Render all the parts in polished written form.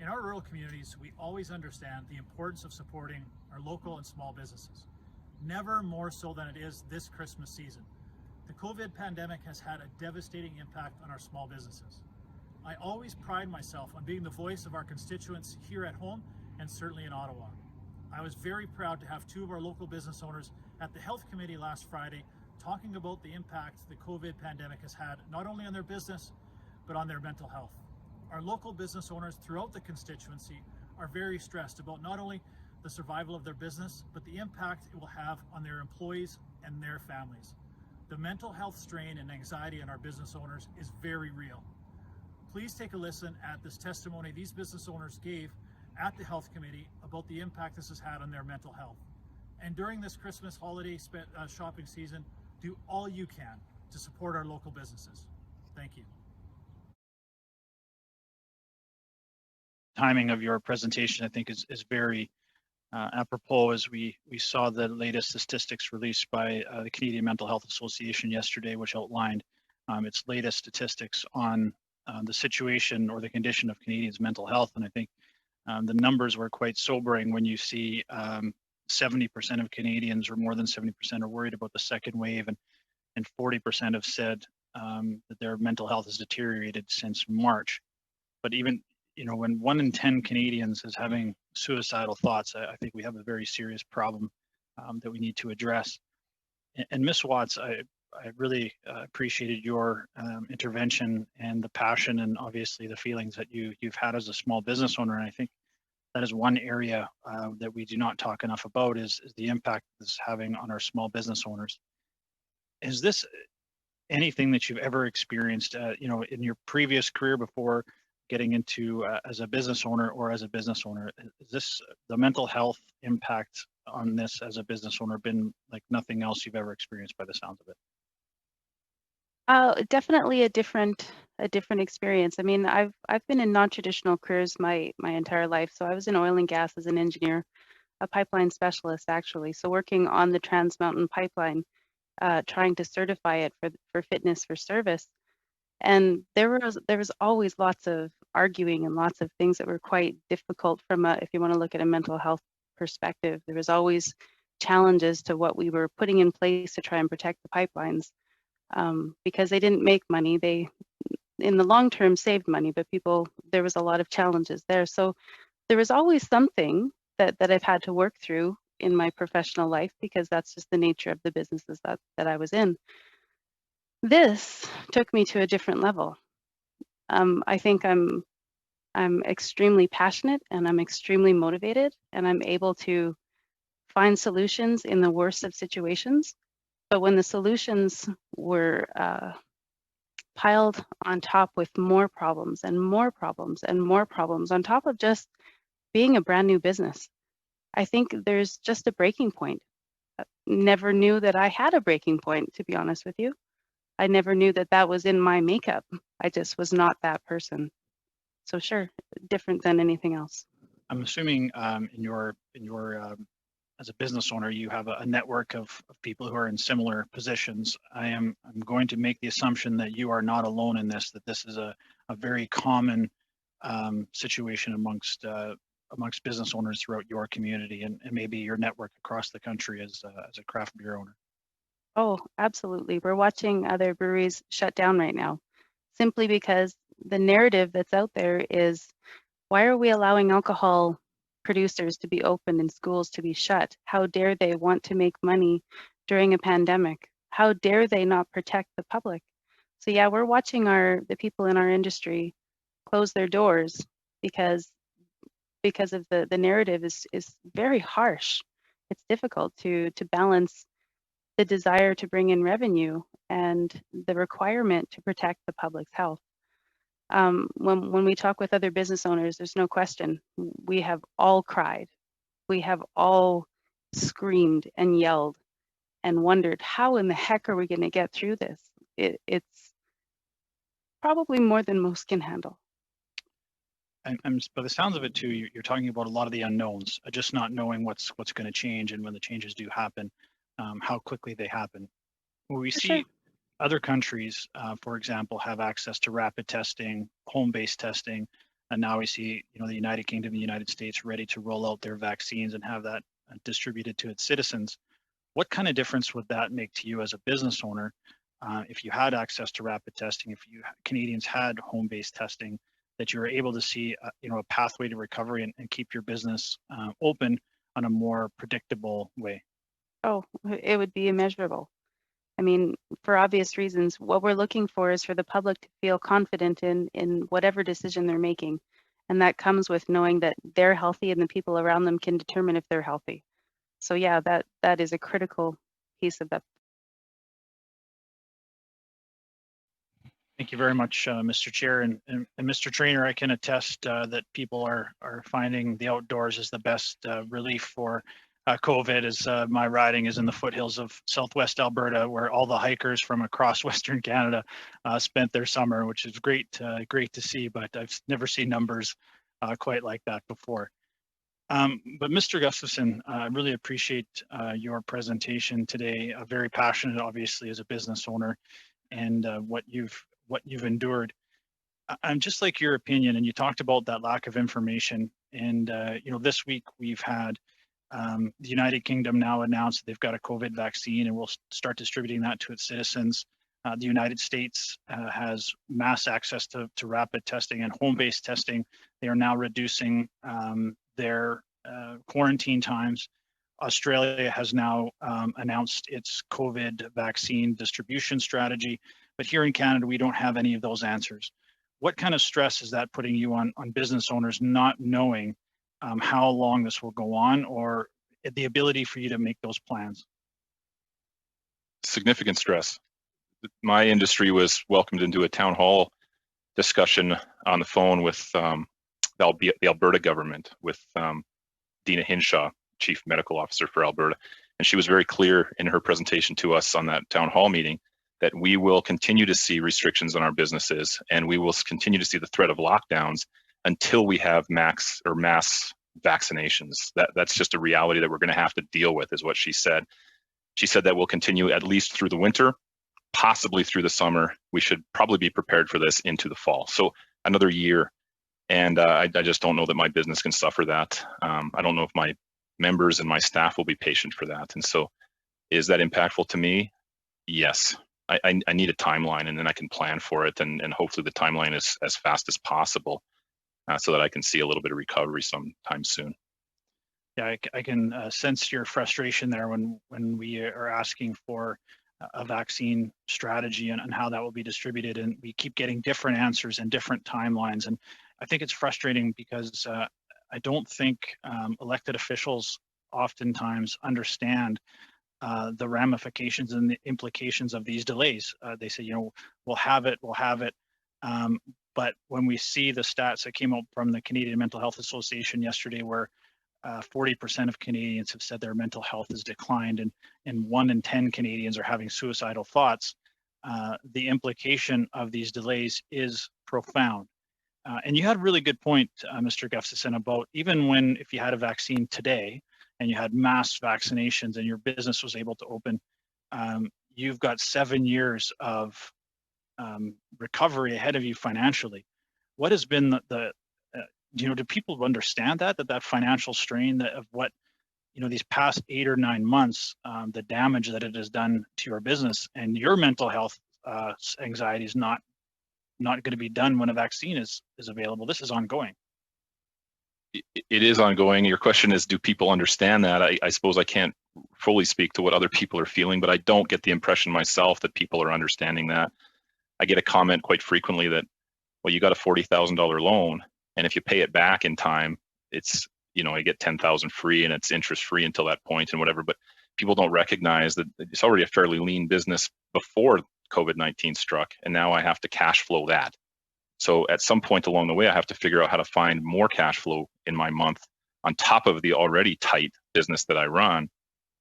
In our rural communities, we always understand the importance of supporting our local and small businesses. Never more so than it is this Christmas season. The COVID pandemic has had a devastating impact on our small businesses. I always pride myself on being the voice of our constituents here at home and certainly in Ottawa. I was very proud to have two of our local business owners at the Health Committee last Friday talking about the impact the COVID pandemic has had not only on their business, but on their mental health. Our local business owners throughout the constituency are very stressed about not only the survival of their business, but the impact it will have on their employees and their families. The mental health strain and anxiety on our business owners is very real. Please take a listen at this testimony these business owners gave at the Health Committee about the impact this has had on their mental health. And during this Christmas holiday shopping season, do all you can to support our local businesses. Thank you. Timing of your presentation, I think, is very apropos as we saw the latest statistics released by the Canadian Mental Health Association yesterday, which outlined its latest statistics on the situation or the condition of Canadians' mental health. And I think the numbers were quite sobering when you see 70% of Canadians, or more than 70%, are worried about the second wave, and 40% have said that their mental health has deteriorated since March. But even when 1 in 10 Canadians is having suicidal thoughts, I think we have a very serious problem that we need to address. And Ms. Watts, I really appreciated your intervention and the passion and obviously the feelings that you've had as a small business owner. And I think that is one area that we do not talk enough about is the impact this is having on our small business owners. Is this anything that you've ever experienced, in your previous career before getting into as a business owner or as a business owner? Is this the mental health impact on this as a business owner been like nothing else you've ever experienced by the sounds of it? Definitely a different experience. I mean, I've been in non-traditional careers my entire life. So I was in oil and gas as an engineer, a pipeline specialist actually. So working on the Trans Mountain pipeline, trying to certify it for fitness for service. And there was always lots of arguing and lots of things that were quite difficult from if you want to look at a mental health perspective. There was always challenges to what we were putting in place to try and protect the pipelines, because they didn't make money. They, in the long term, saved money, but there was a lot of challenges there. So there was always something that I've had to work through in my professional life, because that's just the nature of the businesses that I was in. This took me to a different level. I think I'm extremely passionate and I'm extremely motivated, and I'm able to find solutions in the worst of situations. But when the solutions were piled on top with more problems and more problems and more problems on top of just being a brand new business, I think there's just a breaking point. Never knew that I had a breaking point, to be honest with you. I never knew that was in my makeup. I just was not that person. So sure, different than anything else. I'm assuming in your as a business owner, you have a network of people who are in similar positions. I'm going to make the assumption that you are not alone in this, that this is a very common situation amongst business owners throughout your community and maybe your network across the country as a craft beer owner. Oh, absolutely. We're watching other breweries shut down right now, simply because the narrative that's out there is, why are we allowing alcohol producers to be open and schools to be shut? How dare they want to make money during a pandemic? How dare they not protect the public? So yeah, we're watching the people in our industry close their doors because of the narrative is very harsh. It's difficult to balance the desire to bring in revenue and the requirement to protect the public's health. When we talk with other business owners, there's no question, we have all cried. We have all screamed and yelled and wondered, how in the heck are we going to get through this? It's probably more than most can handle. And by the sounds of it too, you're talking about a lot of the unknowns, just not knowing what's going to change, and when the changes do happen, how quickly they happen. When we see other countries, for example, have access to rapid testing, home-based testing, And now we see, the United Kingdom, the United States ready to roll out their vaccines and have that distributed to its citizens. What kind of difference would that make to you as a business owner if you had access to rapid testing, if Canadians had home-based testing, that you were able to see a pathway to recovery and keep your business open on a more predictable way? Oh, it would be immeasurable. I mean, for obvious reasons, what we're looking for is for the public to feel confident in whatever decision they're making. And that comes with knowing that they're healthy and the people around them can determine if they're healthy. So yeah, that is a critical piece of that. Thank you very much, Mr. Chair. And Mr. Trainer, I can attest that people are finding the outdoors is the best relief for COVID, as my riding is in the foothills of Southwest Alberta, where all the hikers from across Western Canada spent their summer, which is great to see, but I've never seen numbers quite like that before. But Mr. Gustafson, I really appreciate your presentation today. Very passionate, obviously, as a business owner, and what you've endured. I'm just like your opinion, and you talked about that lack of information. And this week we've had the United Kingdom now announced they've got a COVID vaccine, and will start distributing that to its citizens. The United States has mass access to rapid testing and home-based testing. They are now reducing their quarantine times. Australia has now announced its COVID vaccine distribution strategy, but here in Canada, we don't have any of those answers. What kind of stress is that putting you on business owners not knowing how long this will go on, or the ability for you to make those plans? Significant stress. My industry was welcomed into a town hall discussion on the phone with the Alberta government, with Dina Hinshaw, Chief Medical Officer for Alberta. And she was very clear in her presentation to us on that town hall meeting that we will continue to see restrictions on our businesses, and we will continue to see the threat of lockdowns until we have mass vaccinations. That's just a reality that we're going to have to deal with, is what she said. She said that will continue at least through the winter, possibly through the summer. We should probably be prepared for this into the fall. So another year. And I just don't know that my business can suffer that. I don't know if my members and my staff will be patient for that. And so, is that impactful to me? Yes. I need a timeline, and then I can plan for it, and hopefully the timeline is as fast as possible, so that I can see a little bit of recovery sometime soon. Yeah, I can sense your frustration there when we are asking for a vaccine strategy and how that will be distributed, and we keep getting different answers and different timelines. And I think it's frustrating because I don't think elected officials oftentimes understand the ramifications and the implications of these delays. They say, we'll have it. But when we see the stats that came out from the Canadian Mental Health Association yesterday, where 40% of Canadians have said their mental health has declined, and 1 in 10 Canadians are having suicidal thoughts, the implication of these delays is profound. And you had a really good point, Mr. Gustafson, about even if you had a vaccine today and you had mass vaccinations and your business was able to open, you've got 7 years of recovery ahead of you financially. What has been do people understand that financial strain of what, these past 8 or 9 months, the damage that it has done to your business, and your mental health anxiety is not going to be done when a vaccine is available? This is ongoing. It is ongoing. Your question is, do people understand that? I suppose I can't fully speak to what other people are feeling, but I don't get the impression myself that people are understanding that. I get a comment quite frequently that, well, you got a $40,000 loan, and if you pay it back in time, it's, you get $10,000 free, and it's interest free until that point and whatever. But people don't recognize that it's already a fairly lean business before COVID-19 struck, and now I have to cash flow that. So at some point along the way, I have to figure out how to find more cash flow in my month on top of the already tight business that I run,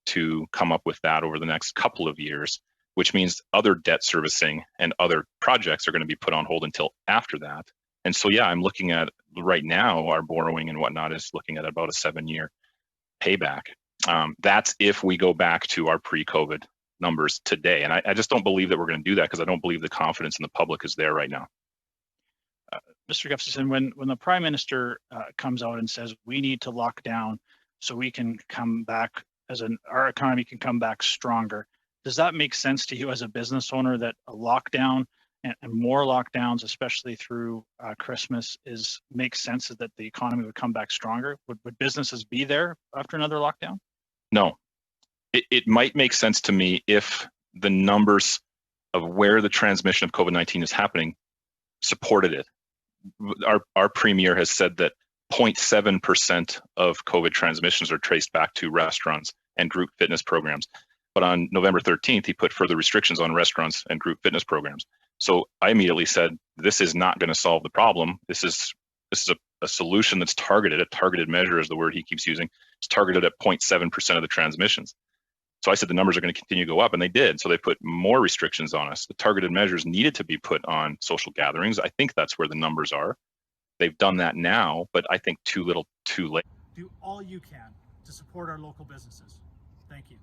to come up with that over the next couple of years, which means other debt servicing and other projects are going to be put on hold until after that. And so, yeah, I'm looking at right now, our borrowing and whatnot is looking at about a 7-year payback. That's if we go back to our pre-COVID numbers today. And I just don't believe that we're going to do that, because I don't believe the confidence in the public is there right now. Mr. Gustafson, when the Prime Minister comes out and says we need to lock down so we can come back our economy can come back stronger, does that make sense to you as a business owner that a lockdown and more lockdowns, especially through Christmas, makes sense that the economy would come back stronger? Would businesses be there after another lockdown? No, it might make sense to me if the numbers of where the transmission of COVID-19 is happening supported it. Our premier has said that 0.7% of COVID transmissions are traced back to restaurants and group fitness programs. But on November 13th, he put further restrictions on restaurants and group fitness programs. So I immediately said, this is not going to solve the problem. This is a solution that's targeted. A targeted measure is the word he keeps using. It's targeted at 0.7% of the transmissions. So I said the numbers are going to continue to go up, and they did. So they put more restrictions on us. The targeted measures needed to be put on social gatherings. I think that's where the numbers are. They've done that now, but I think too little, too late. Do all you can to support our local businesses. Thank you.